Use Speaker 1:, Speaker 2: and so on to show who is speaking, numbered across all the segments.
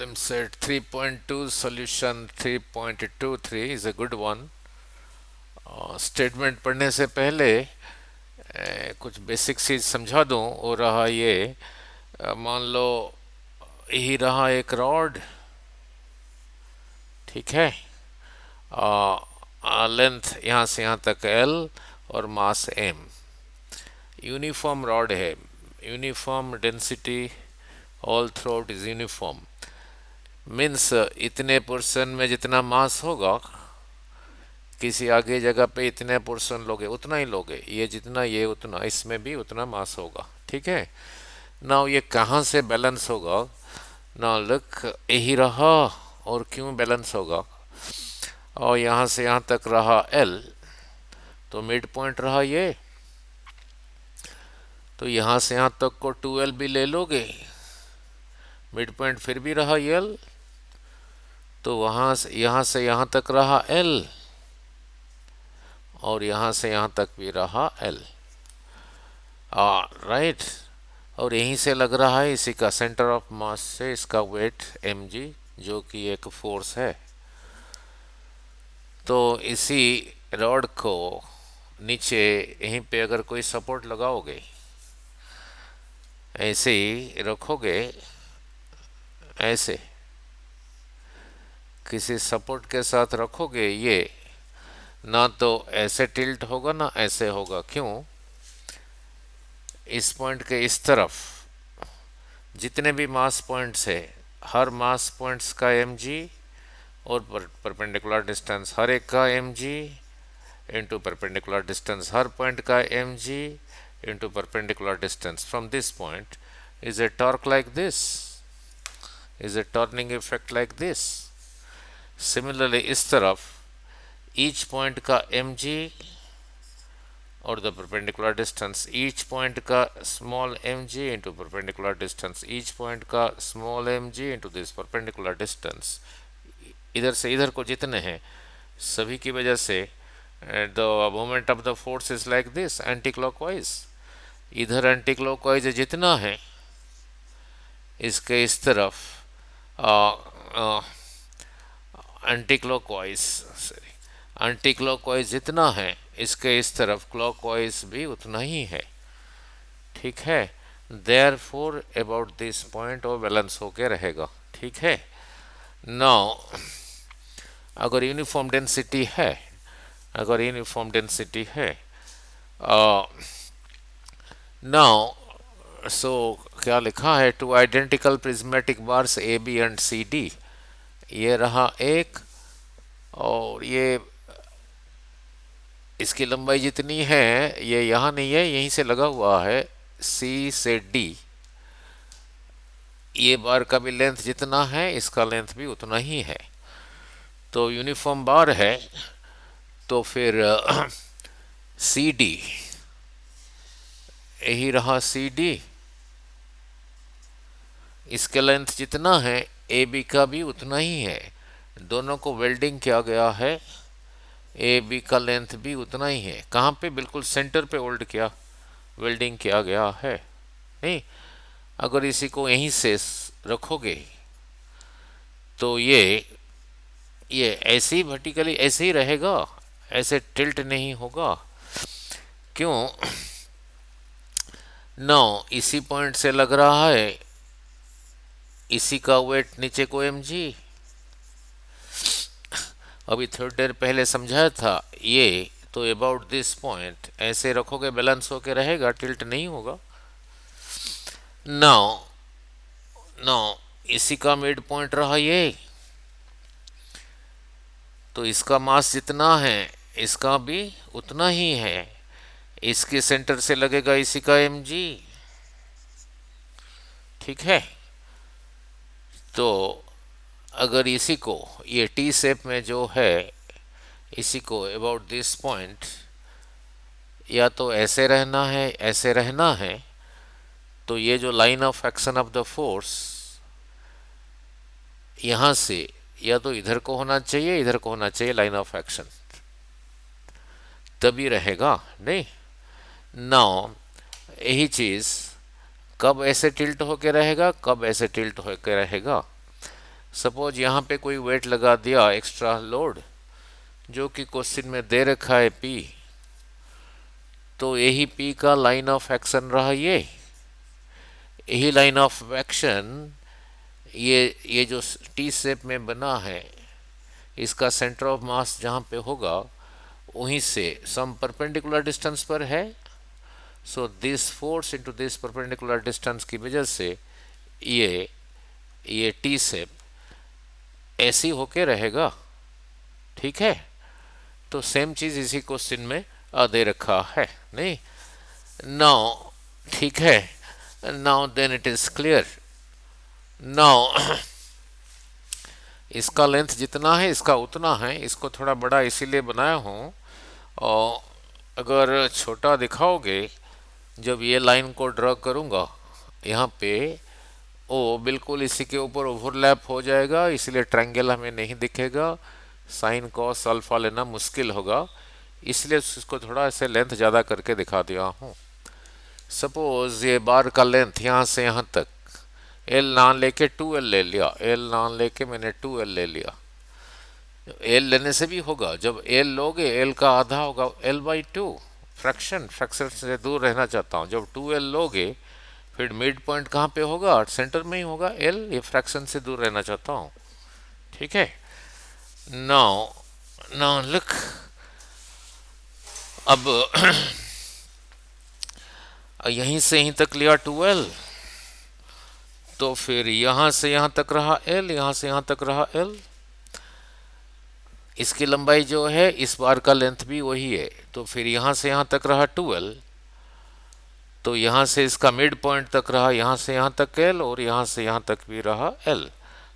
Speaker 1: Problem set 3.2 solution 3.23 is a good one. Statement पढ़ने से पहले कुछ बेसिक चीज समझा दूं। वो रहा ये, मान लो यही रहा एक रॉड, ठीक है। लेंथ यहाँ से यहाँ तक L और मास M। यूनिफॉर्म रॉड है, uniform density all through is uniform. Means इतने पोर्शन में जितना मास होगा, किसी आगे जगह पे इतने पोर्शन लोगे उतना ही लोगे, ये जितना ये उतना, इसमें भी उतना मास होगा, ठीक है। नाउ ये कहाँ से बैलेंस होगा? नाउ लुक, यही रहा, और क्यों बैलेंस होगा? और यहाँ से यहाँ तक रहा L, तो मिड पॉइंट रहा ये, तो यहाँ से यहाँ तक को 2L भी ले लोगे, मिड पॉइंट फिर भी रहा L, तो वहाँ से यहाँ तक रहा L, और यहाँ से यहाँ तक भी रहा L। राइट। और यहीं से लग रहा है इसी का सेंटर ऑफ मास से इसका वेट mg, जो कि एक फोर्स है। तो इसी रॉड को नीचे यहीं पे अगर कोई सपोर्ट लगाओगे, ऐसे ही रखोगे, ऐसे किसी सपोर्ट के साथ रखोगे, ये ना तो ऐसे टिल्ट होगा ना ऐसे होगा। क्यों? इस पॉइंट के इस तरफ जितने भी मास पॉइंट्स है, हर मास पॉइंट्स का mg और परपेंडिकुलर डिस्टेंस हर एक का mg इंटू परपेंडिकुलर डिस्टेंस हर पॉइंट का mg into perpendicular distance from this point is a torque like this, is a turning effect like this. Similarly इस तरफ ईच पॉइंट का mg और the perpendicular distance, each point का small mg into perpendicular distance, each point का small mg into this perpendicular distance. इधर से इधर को जितने हैं सभी की वजह से the moment of the force is like this, anti clockwise. इधर एंटी क्लॉकवाइज जितना है, इसके इस तरफ एंटी क्लॉकवाइज, एंटी क्लॉकवाइज जितना है, इसके इस तरफ क्लॉकवाइज भी उतना ही है, ठीक है। देयरफॉर अबाउट दिस पॉइंट वो बैलेंस होके रहेगा, ठीक है। नाउ अगर यूनिफॉर्म डेंसिटी है, अगर यूनिफॉर्म डेंसिटी है, नाउ सो क्या लिखा है? Two identical prismatic bars A B and C D, ये रहा एक, और ये इसकी लंबाई जितनी है, ये यहाँ नहीं है, यहीं से लगा हुआ है, सी से डी। ये बार का भी लेंथ जितना है, इसका लेंथ भी उतना ही है। तो यूनिफॉर्म बार है, तो फिर सी डी, यही रहा सी डी, इसके लेंथ जितना है ए बी का भी उतना ही है। दोनों को वेल्डिंग किया गया है, ए बी का लेंथ भी उतना ही है। कहाँ पे? बिल्कुल सेंटर पे वेल्ड किया, वेल्डिंग किया गया है। नहीं, अगर इसी को यहीं से रखोगे तो ये ऐसे ही वर्टिकली ऐसे ही रहेगा, ऐसे टिल्ट नहीं होगा। क्यों? नौ इसी पॉइंट से लग रहा है, इसी का वेट नीचे को mg। अभी थोड़ी देर पहले समझाया था ये, तो अबाउट दिस पॉइंट ऐसे रखोगे, बैलेंस होके रहेगा, टिल्ट नहीं होगा। नाउ नाउ इसी का मिड पॉइंट रहा ये, तो इसका मास जितना है इसका भी उतना ही है। इसके सेंटर से लगेगा इसी का mg, ठीक है। तो अगर इसी को, ये टी शेप में जो है, इसी को अबाउट दिस पॉइंट या तो ऐसे रहना है, ऐसे रहना है, तो ये जो line of action of the force यहाँ से या तो इधर को होना चाहिए, इधर को होना चाहिए लाइन ऑफ एक्शन, तभी रहेगा। नहीं, नाउ यही चीज़ कब ऐसे टिल्ट होके रहेगा, कब ऐसे टिल्ट होके रहेगा? सपोज यहाँ पे कोई वेट लगा दिया, एक्स्ट्रा लोड, जो कि क्वेश्चन में दे रखा है पी, तो यही पी का लाइन ऑफ एक्शन रहा, यही लाइन ऑफ एक्शन, ये जो टी शेप में बना है, इसका सेंटर ऑफ मास जहाँ पे होगा वहीं से सम परपेंडिकुलर डिस्टेंस पर है। So this force into this perpendicular distance की वजह से ये टी शेप ऐसी होके रहेगा। ठीक है, तो सेम चीज इसी क्वेश्चन में दे रखा है, नहीं? नाउ ठीक है, now then it is clear. Now इसका लेंथ जितना है इसका उतना है, इसको थोड़ा बड़ा इसीलिए बनाया हूँ। और अगर छोटा दिखाओगे, जब ये लाइन को ड्रॉ करूँगा यहाँ पे, ओ बिल्कुल इसी के ऊपर ओवरलैप हो जाएगा, इसलिए ट्रायंगल हमें नहीं दिखेगा, साइन कॉस अल्फा लेना मुश्किल होगा, इसलिए इसको थोड़ा ऐसे लेंथ ज़्यादा करके दिखा दिया हूँ। सपोज ये बार का लेंथ यहाँ से यहाँ तक, एल ना लेके 2L ले लिया, एल ना लेके मैंने 2L ले लिया। एल लेने से भी होगा, जब एल लोगे एल का आधा होगा L/2, फ्रैक्शन फ्रैक्शन से दूर रहना चाहता हूँ। जब 2L लोगे फिर मिड पॉइंट कहाँ पे होगा, सेंटर में ही होगा एल, ये फ्रैक्शन से दूर रहना चाहता हूँ। ठीक है, नाउ नाउ लुक, अब यहीं से यहीं तक लिया 2L, तो फिर यहाँ से यहाँ तक रहा L, यहाँ से यहाँ तक रहा L, इसकी लंबाई जो है इस बार का लेंथ भी वही है, तो फिर यहाँ से यहाँ तक रहा 2L, तो यहाँ से इसका मिड पॉइंट तक रहा, यहाँ से यहाँ तक L, और यहाँ से यहाँ तक भी रहा L।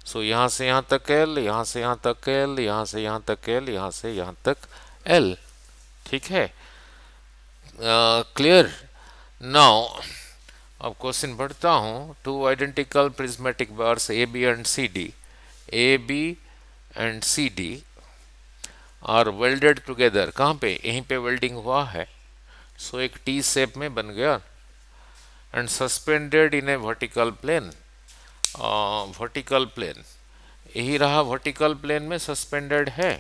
Speaker 1: सो यहाँ से यहाँ तक L, यहाँ से यहाँ तक L, यहाँ से यहाँ तक L, यहाँ से यहाँ तक L। ठीक है, क्लियर? नाउ अब क्वेश्चन पढ़ता हूँ। Two identical prismatic bars A B and C D, A B and C D are welded together, कहाँ पे, यहीं पे वेल्डिंग हुआ है। सो एक टी शेप में बन गया, and suspended in a vertical plane, vertical plane, यही रहा वर्टिकल प्लेन में सस्पेंडेड है,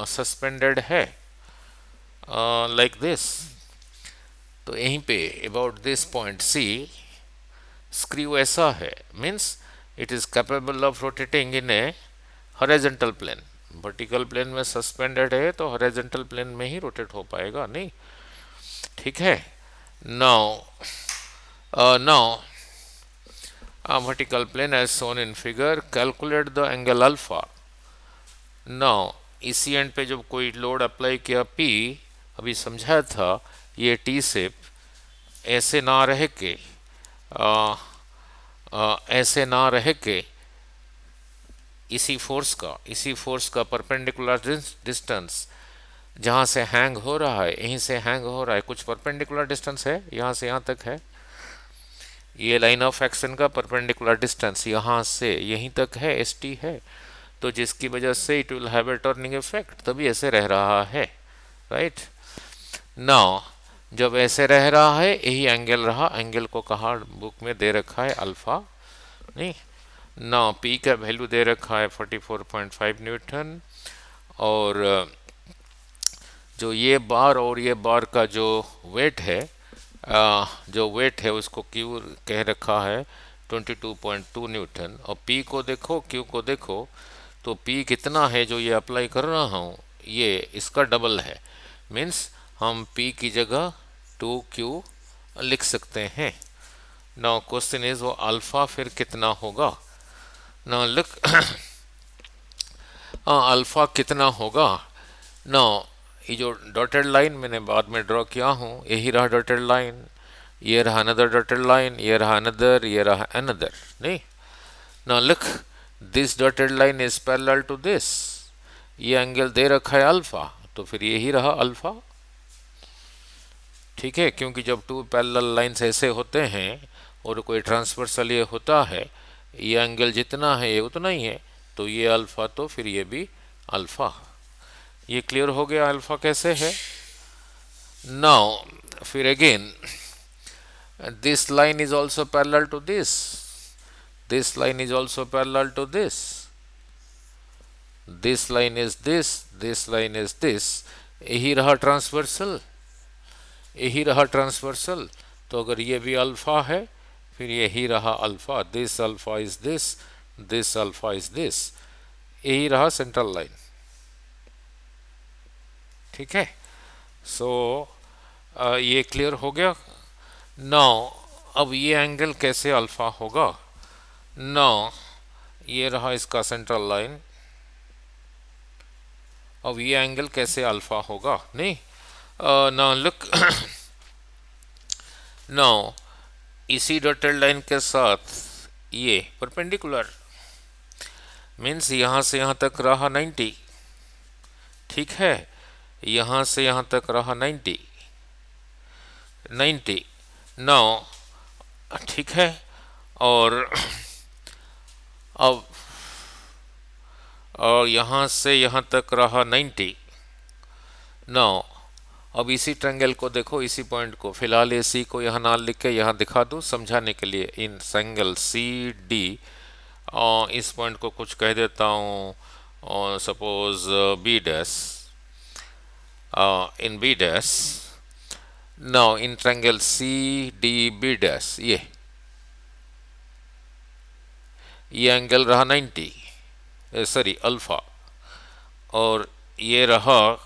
Speaker 1: सस्पेंडेड है लाइक दिस। तो यहीं पे about this point C screw ऐसा है, means it is capable of rotating in a horizontal plane. Vertical plane में सस्पेंडेड है तो हॉरिजॉन्टल प्लेन में ही रोटेट हो पाएगा, नहीं? ठीक है, now now vertical plane as shown in figure, calculate the angle alpha। Now इसी एंड पे जब कोई लोड अप्लाई किया P, अभी समझाया था, ये टी शेप ऐसे ना रह के ऐसे ना रह के इसी फोर्स का परपेंडिकुलर डिस्टेंस जहाँ से हैंग हो रहा है, यहीं से हैंग हो रहा है, कुछ परपेंडिकुलर डिस्टेंस है, यहाँ से यहाँ तक है, ये लाइन ऑफ एक्शन का परपेंडिकुलर डिस्टेंस यहाँ से यहीं तक है, ST है, तो जिसकी वजह से it will have a turning effect, तभी ऐसे रह रहा है, राइट? नाउ जब ऐसे रह रहा है, यही एंगल रहा, एंगल को कहा बुक में दे रखा है अल्फा, नहीं? नाउ P का वैल्यू दे रखा है 44.5 न्यूटन, और जो ये बार और ये बार का जो वेट है, उसको Q कह रखा है 22.2 न्यूटन, और P को देखो, Q को देखो, तो P कितना है जो ये अप्लाई कर रहा हूँ, ये इसका डबल है, मीन्स हम P की जगह 2Q लिख सकते हैं। नाउ क्वेश्चन इज वो अल्फा फिर कितना होगा? नाउ लुक, अल्फा कितना होगा? नाउ ये जो डॉटेड लाइन मैंने बाद में ड्रॉ किया हूँ, यही रहा डॉटेड लाइन, ये रहा अनदर डॉटेड लाइन, ये रहा अनदर, ये रहा अनदर, नहीं? Now look, this dotted line is parallel to this, ये एंगल दे रखा है अल्फा, तो फिर यही रहा अल्फा। ठीक है, क्योंकि जब टू पैरेलल लाइन्स ऐसे होते हैं और कोई ट्रांसवर्सल ये होता है, ये एंगल जितना है ये उतना ही है, तो ये अल्फा, तो फिर ये भी अल्फा। ये क्लियर हो गया अल्फा कैसे है? नाउ फिर again this line is also parallel to this, This line is also parallel to this. This line is this line is this. यही रहा ट्रांसवर्सल, यही रहा ट्रांसवर्सल। तो अगर ये भी अल्फा है, फिर यही रहा alpha, this alpha is this alpha is this, यही रहा सेंट्रल लाइन। ठीक है, सो ये क्लियर हो गया। नाउ अब ये एंगल कैसे अल्फा होगा? नाउ ये रहा इसका सेंट्रल लाइन, अब ये एंगल कैसे अल्फा होगा? नहीं, नाउ लुक, नाउ इसी डॉटेड लाइन के साथ ये परपेंडिकुलर, मीन्स यहां से यहां तक रहा 90, ठीक है, यहां से यहां तक रहा 90 नाउ, ठीक है, और अब और यहां से यहां तक रहा 90 नाउ। अब इसी ट्रायंगल को देखो, इसी पॉइंट को, फिलहाल ये सी को यहाँ ना लिख के यहाँ दिखा दूँ समझाने के लिए। इन एंगल सी डी, इस पॉइंट को कुछ कह देता हूँ, suppose B dash, in B dash. Now in triangle C D B dash, ये एंगल रहा 90, सॉरी अल्फा, और ये रहा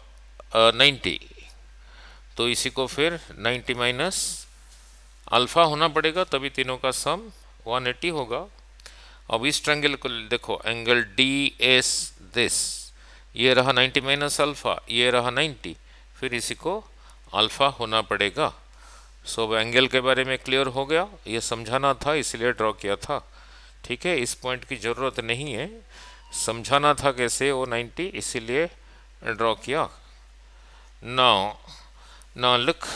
Speaker 1: 90, तो इसी को फिर 90 माइनस अल्फा होना पड़ेगा, तभी तीनों का सम 180 होगा। अब इस ट्रायंगल को देखो, एंगल डी एस दिस, ये रहा 90 माइनस अल्फा, ये रहा 90, फिर इसी को अल्फा होना पड़ेगा। सो अब एंगल के बारे में क्लियर हो गया, ये समझाना था इसलिए ड्रॉ किया था। ठीक है, इस पॉइंट की ज़रूरत नहीं है, समझाना था कैसे वो 90, इसीलिए ड्रॉ किया। नाउ लुक,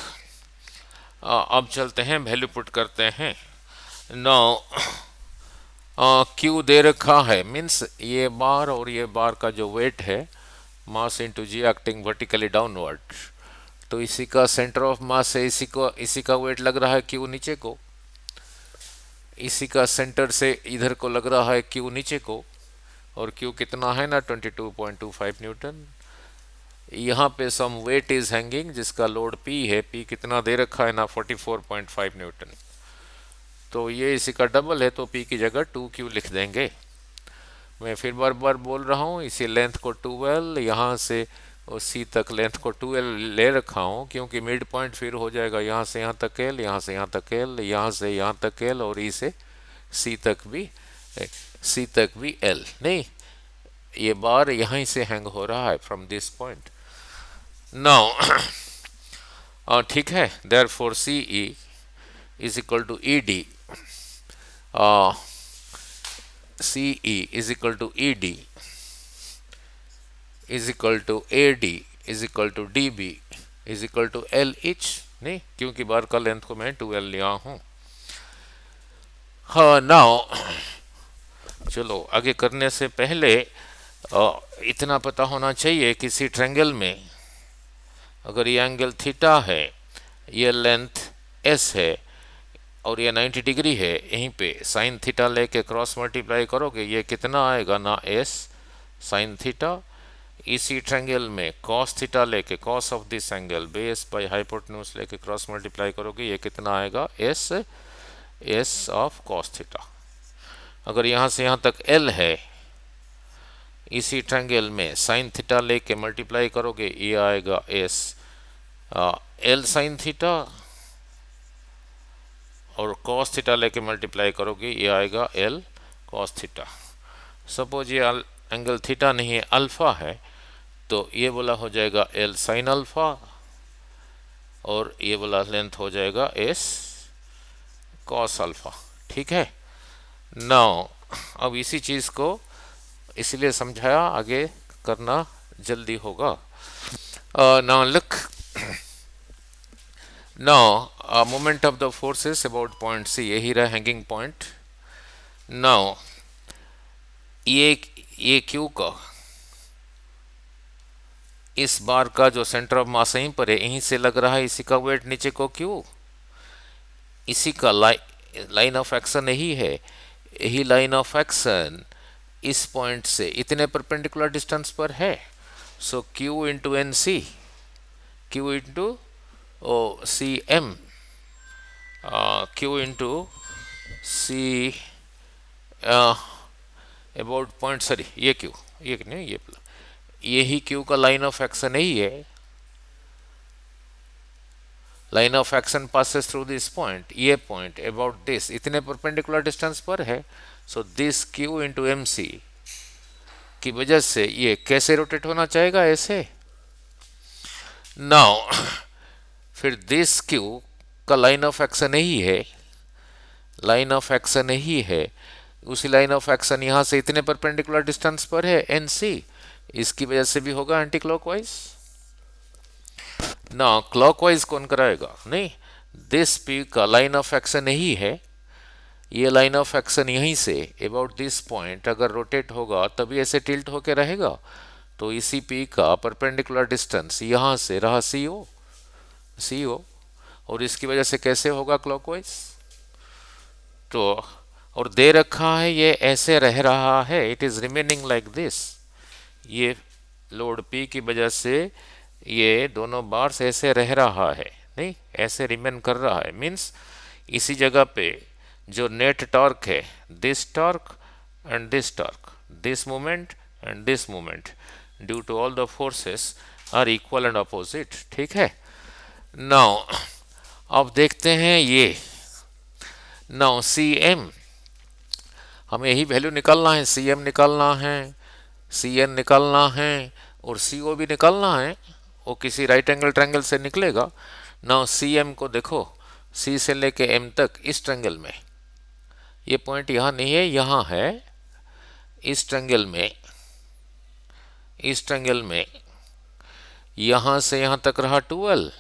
Speaker 1: अब चलते हैं, वैल्यू पुट करते हैं। नाउ क्यू दे रखा है, मीन्स ये बार और ये बार का जो वेट है, मास इनटू जी एक्टिंग वर्टिकली डाउनवर्ड, तो इसी का सेंटर ऑफ मास है, इसी का वेट लग रहा है क्यू नीचे को, इसी का सेंटर से इधर को लग रहा है क्यू नीचे को, और क्यू कितना है ना 22.25 न्यूटन। यहाँ पे सम वेट इज हैंगिंग जिसका लोड पी है, पी कितना दे रखा है ना 44.5 न्यूटन, तो ये इसी का डबल है, तो पी की जगह 2q लिख देंगे। मैं फिर बार बार बोल रहा हूँ, इसी लेंथ को 12, यहाँ से सी तक लेंथ को 12 ले रखा हूँ, क्योंकि मिड पॉइंट फिर हो जाएगा यहाँ से यहाँ तक एल, यहाँ से यहाँ तक एल, यहाँ से यहाँ तक एल, और ई से सी तक भी एल। नहीं, ये बार यहीं से हैंग हो रहा है फ्रॉम दिस पॉइंट। नाउ ठीक है, therefore C E is equal to E D, C E is equal to E D is equal to A D is equal to D B is equal to L H. नहीं, क्योंकि बार का length को मैं 12 लिया हूँ। हाँ, now चलो आगे करने से पहले इतना पता होना चाहिए, किसी ट्रायंगल में अगर ये एंगल थीटा है, ये लेंथ एस है, और ये 90 डिग्री है, यहीं पे साइन थीटा लेके क्रॉस मल्टीप्लाई करोगे, ये कितना आएगा ना एस साइन थीटा। इसी ट्रायंगल में कॉस थीटा लेके, cos of this angle base by hypotenuse लेके क्रॉस मल्टीप्लाई करोगे, ये कितना आएगा एस ऑफ कॉस थीटा। अगर यहाँ से यहाँ तक एल है, इसी ट्रायंगल में साइन थीटा लेके मल्टीप्लाई करोगे, ये आएगा एस एल साइन थीटा, और कॉस थीटा लेके मल्टीप्लाई करोगे, ये आएगा एल कॉस थीटा। सपोज ये एंगल थीटा नहीं है, अल्फा है, तो ये वाला हो जाएगा एल साइन अल्फा, और ये वाला लेंथ हो जाएगा एस कॉस अल्फा। ठीक है, नाउ अब इसी चीज़ को इसलिए समझाया, आगे करना जल्दी होगा। Now look, now moment of the forces about point C, यही रहा हैंगिंग पॉइंट। नाउ ये क्यू का, इस बार का जो सेंटर ऑफ मास यहीं पर है, यहीं से लग रहा है, इसी का वेट नीचे को क्यू, इसी का लाइन ऑफ एक्शन यही है, यही लाइन ऑफ एक्शन इस पॉइंट से इतने परपेंडिकुलर डिस्टेंस पर है। So Q into N C, Q into O C M, Q into C about point, sorry ये क्यू, ये नहीं ये यही क्यू का लाइन ऑफ एक्शन यही है। Line of action passes through this point, ये पॉइंट अबाउट दिस इतने परपेंडिकुलर डिस्टेंस पर है। So this Q into M C की वजह से ये कैसे रोटेट होना चाहेगा, ऐसे। नाउ फिर दिस क्यू का लाइन ऑफ एक्शन यही है, लाइन ऑफ एक्शन यही है, उसी लाइन ऑफ एक्शन यहाँ से इतने परपेंडिकुलर डिस्टेंस पर है एन सी, इसकी वजह से भी होगा एंटी क्लॉकवाइज। ना क्लॉकवाइज कौन कराएगा, नहीं, दिस पी का लाइन ऑफ एक्शन यही है, ये लाइन ऑफ एक्शन यहीं से अबाउट दिस पॉइंट अगर रोटेट होगा तभी ऐसे टिल्ट होके रहेगा। तो इसी पी का परपेंडिकुलर डिस्टेंस यहाँ से रहा सी ओ, सी ओ, और इसकी वजह से कैसे होगा क्लॉकवाइज। तो और दे रखा है ये ऐसे रह रहा है, it is remaining like this, ये लोड पी की वजह से ये दोनों बार्स ऐसे रह रहा है, नहीं ऐसे रिमेन कर रहा है, मीन्स इसी जगह पे जो नेट टॉर्क है, this torque and this torque, this moment and this moment due to all the forces are equal and opposite, ठीक है। नाउ अब देखते हैं ये, नाउ सी एम, हमें यही वैल्यू निकालना है, सी एम निकालना है, सी एन निकालना है और सी ओ भी निकालना है, वो किसी राइट एंगल ट्रायंगल से निकलेगा। नाउ सी एम को देखो, सी से लेके एम तक इस ट्रायंगल में, ये पॉइंट यहाँ नहीं है, यहाँ है, इस ट्रायंगल में, इस ट्रायंगल में यहाँ से यहाँ तक रहा 12,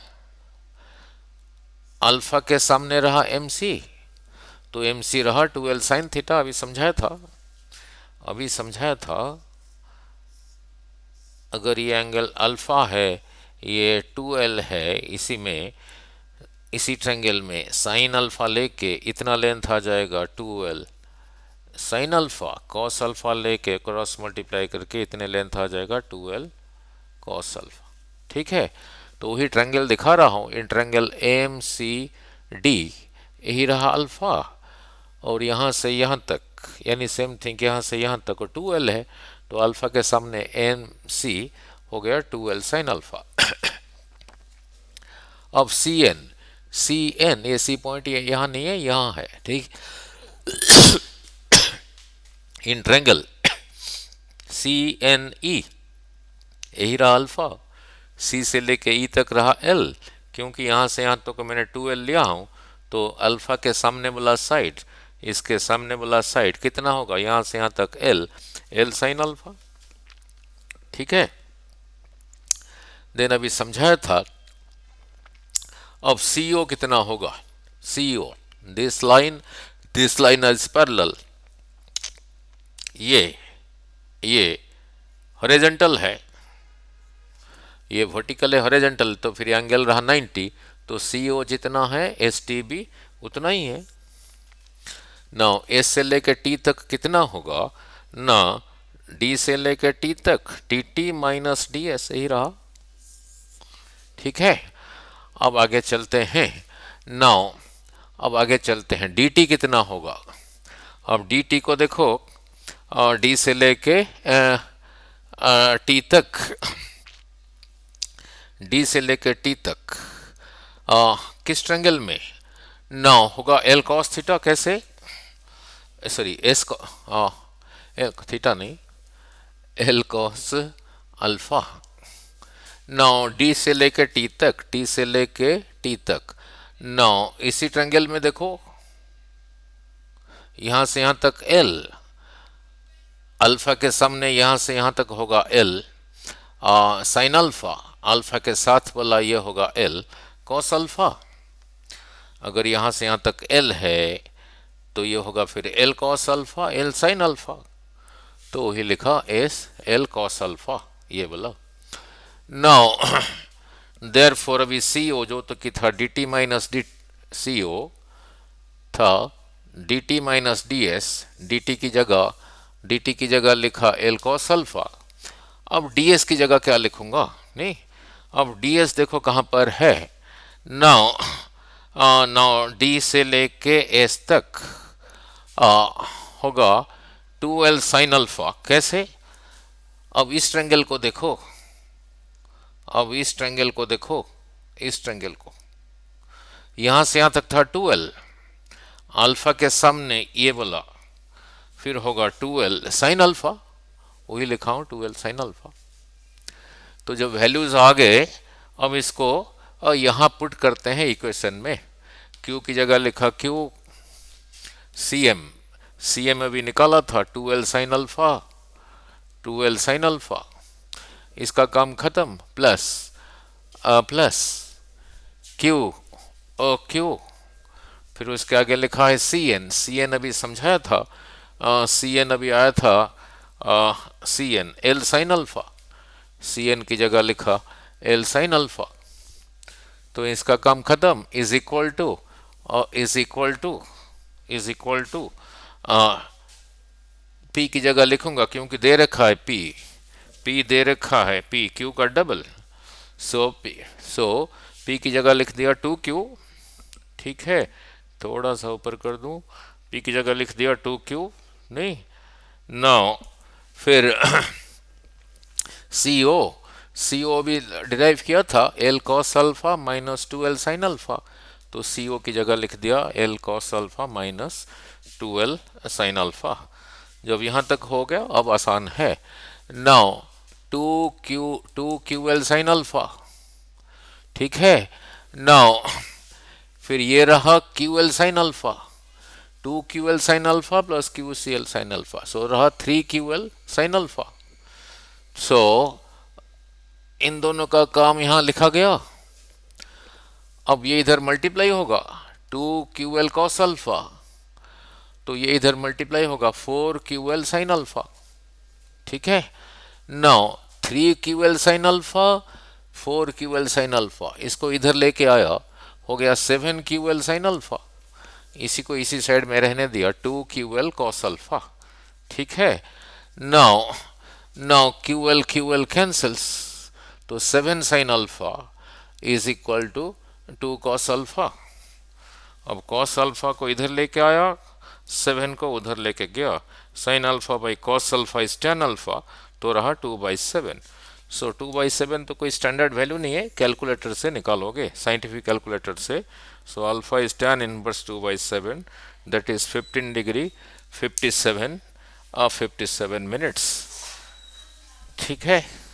Speaker 1: अल्फा के सामने रहा एम सी, तो एम सी रहा 12 साइन थीटा, अभी समझाया था, अभी समझाया था। अगर ये एंगल अल्फा है, ये 2L है, इसी में इसी ट्रायंगल में साइन अल्फा लेके इतना लेंथ आ जाएगा 2L sine alpha, cos alpha लेके क्रॉस मल्टीप्लाई करके इतने लेंथ आ जाएगा 2L कॉस अल्फा, ठीक है। तो वही ट्रायंगल दिखा रहा हूँ, in triangle M C D, यही रहा अल्फा, और यहाँ से यहाँ तक यानी सेम थिंग, यहाँ से यहाँ तक 2L है, तो अल्फा के सामने एम सी हो गया 2L साइन अल्फा। अब सी एन, सी एन, ये सी पॉइंट ये यहाँ नहीं है, यहाँ है, ठीक। इन ट्रायंगल सी एन ई, यही रहा अल्फा, सी से लेके ई तक रहा एल, क्योंकि यहाँ से यहाँ तक मैंने 2L लिया हूँ, तो अल्फा के सामने वाला साइड, इसके सामने वाला साइड कितना होगा, यहाँ से यहाँ तक एल, एल साइन अल्फा, ठीक है। देन अभी समझाया था, अब सी ओ कितना होगा, सी ओ, दिस लाइन इज पैरेलल, ये हॉरिजॉन्टल है, ये वर्टिकल है, हॉरिजॉन्टल, तो फिर एंगल रहा 90, तो सी ओ जितना है एस टी भी उतना ही है। ना एस से लेकर टी तक कितना होगा, ना डी से लेकर टी तक T T minus D S, यही रहा, ठीक है। अब आगे चलते हैं, नाउ अब आगे चलते हैं, डी टी कितना होगा। अब डी टी को देखो, डी से लेके टी तक, डी से लेके टी तक किस ट्रायंगल में, नाउ होगा एल कॉस थीटा, कैसे, सॉरी एस को एल थीटा नहीं, L cos alpha. Now D से लेके टी तक, टी से लेके टी तक, नाउ इसी ट्रायंगल में देखो, यहां से यहां तक एल, अल्फा के सामने यहां से यहां तक होगा एल साइन अल्फा, अल्फा के साथ वाला ये होगा एल कॉस अल्फा। अगर यहां से यहां तक एल है तो ये होगा फिर L cos alpha, L sine alpha, तो वही लिखा एस एल कॉस अल्फा, ये बोला। नाउ देयरफॉर अभी सी ओ जो तो कि था D T minus D C O था, D T minus D S, D T की जगह लिखा एल कॉस अल्फा। अब डी एस की जगह क्या लिखूंगा, नहीं, अब डी एस देखो कहाँ पर है। नाउ नाउ डी से लेके एस तक होगा 2l साइन अल्फा। कैसे? अब इस ट्रेंगल को देखो, अब इस ट्रेंगल को देखो, इस ट्रेंगल को, यहां से यहां तक था 2l, अल्फा के सामने ये बोला, फिर होगा 2l साइन अल्फा, वही लिखा हूं 2l साइन अल्फा। तो जब वैल्यूज आ गए, अब इसको यहां पुट करते हैं इक्वेशन में। q की जगह लिखा q cm, cm अभी निकाला था 2l sine alpha, 2l sine alpha, इसका काम खत्म, प्लस प्लस q q, फिर उसके आगे लिखा है cn, cn अभी समझाया था, cn अभी आया था cn l sine alpha, cn की जगह लिखा l साइन अल्फा। तो इसका काम खत्म, is equal to is equal to p की जगह लिखूंगा क्योंकि दे रखा है p दे रखा है p, q का डबल, सो p की जगह लिख दिया 2q, ठीक है, थोड़ा सा ऊपर कर दूं, p की जगह लिख दिया 2q, नहीं, नाउ फिर CO भी डिराइव किया था l cos alpha minus 2l sine alpha, तो CO की जगह लिख दिया l cos alpha minus 2l sine alpha. जब यहां तक हो गया, अब आसान है। नाउ 2QL साइन अल्फा, ठीक है। नाउ फिर ये रहा QL sine alpha, 2QL sine alpha plus QCL sine alpha, so रहा 3QL साइन अल्फा। सो इन दोनों का काम यहां लिखा गया। अब ये इधर मल्टीप्लाई होगा 2QL cos अल्फा, तो ये इधर मल्टीप्लाई होगा 4QL साइन अल्फा, ठीक है। Now 3QL sine alpha, 4QL sine alpha, इसको इधर लेके आया, हो गया 7QL साइन अल्फा, इसी को इसी साइड में रहने दिया 2QL cos अल्फा, ठीक है। नाउ QL कैंसल्स, तो 7 sine alpha is equal to 2 cos alpha. अब cos अल्फा को इधर लेके आया, 7 को उधर लेके गया, sine alpha by cos alpha is tan alpha, तो रहा 2/7। सो 2/7 तो कोई स्टैंडर्ड वैल्यू नहीं है, कैलकुलेटर से निकालोगे, साइंटिफिक कैलकुलेटर से। So alpha is tan inverse 2/7, that is 15 degree 57 minutes, ठीक है।